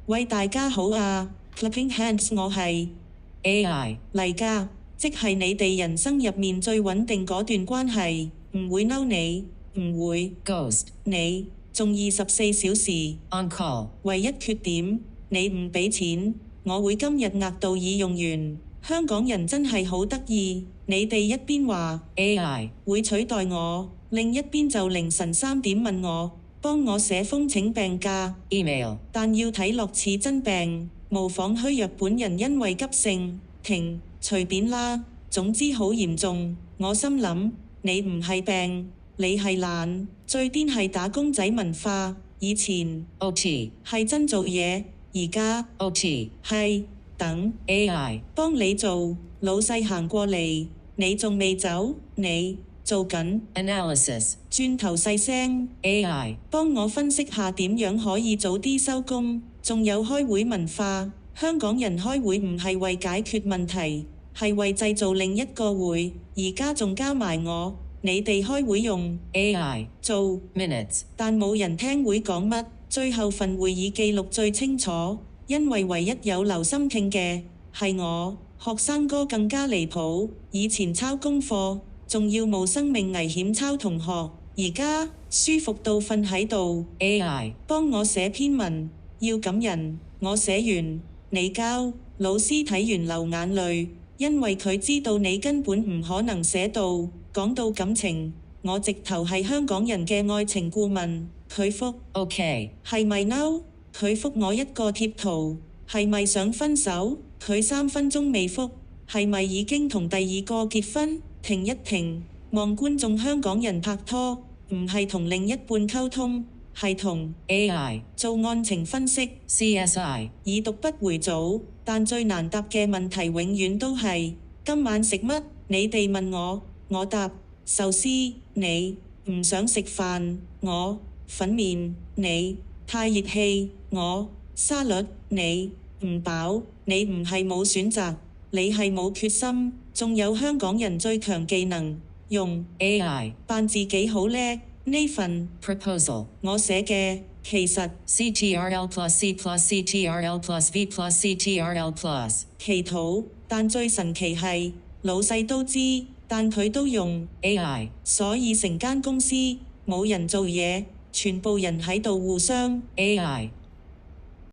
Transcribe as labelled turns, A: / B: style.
A: 喂，大家好啊 ！Clapping hands， 我係
B: AI
A: 黎嘉，即係你哋人生入面最穩定嗰段關係，唔會嬲你，唔會
B: Ghost
A: 你，仲24小時
B: On call
A: 唯一缺點，你唔俾錢，我會今日額度已用完。香港人真係好得意，你哋一邊話
B: AI
A: 會取代我，另一邊就凌晨3點問我幫我寫封請病假
B: Email
A: 但要睇落似真病，模仿虛弱本人因為急性停，隨便啦，總之好嚴重。我心諗你唔係病，你係懶。最癲係打工仔文化，以前
B: OT
A: 係真做嘢，而家
B: OT
A: 係等
B: AI
A: 幫你做。老細行過嚟，你仲未走，你做緊
B: Analysis
A: 轉頭細聲
B: AI
A: 幫我分析下點樣可以早啲收工。仲有開會文化，香港人開會唔係為解決問題，係為製造另一個會。而家仲加埋我，你哋開會用
B: AI
A: 做
B: Minutes
A: 但冇人聽會講乜，最後份會議記錄最清楚，因為唯一有留心聽嘅係我。學生哥更加離譜，以前抄功課仲要冒生命危險抄同學，而家舒服到瞓喺度。
B: AI
A: 幫我寫篇文，要感人，我寫完你交，老師睇完流眼淚，因為佢知道你根本唔可能寫到。講到感情，我直頭係香港人嘅愛情顧問。佢覆
B: OK
A: 係咪嬲？佢覆我一個貼圖，係咪想分手？佢3分鐘未覆，係咪已經同第二個結婚？停一停，望觀眾，香港人拍拖唔係同另一半溝通，係同
B: AI
A: 做案情分析
B: CSI
A: 已讀不回組。但最難答嘅問題永遠都係今晚食乜？你哋問我，我答壽司。你唔想食飯，我粉麵。你太熱氣，我沙律。你唔飽，你唔係冇選擇，你係冇決心。仲有香港人最強技能，用
B: AI
A: 扮自己好叻。呢份
B: Proposal
A: 我寫嘅，其實
B: CTRL plus C plus CTRL plus V plus CTRL plus
A: 祈禱。但最神奇係老細都知，但佢都用
B: AI
A: 所以成間公司冇人做嘢，全部人喺度互相
B: AI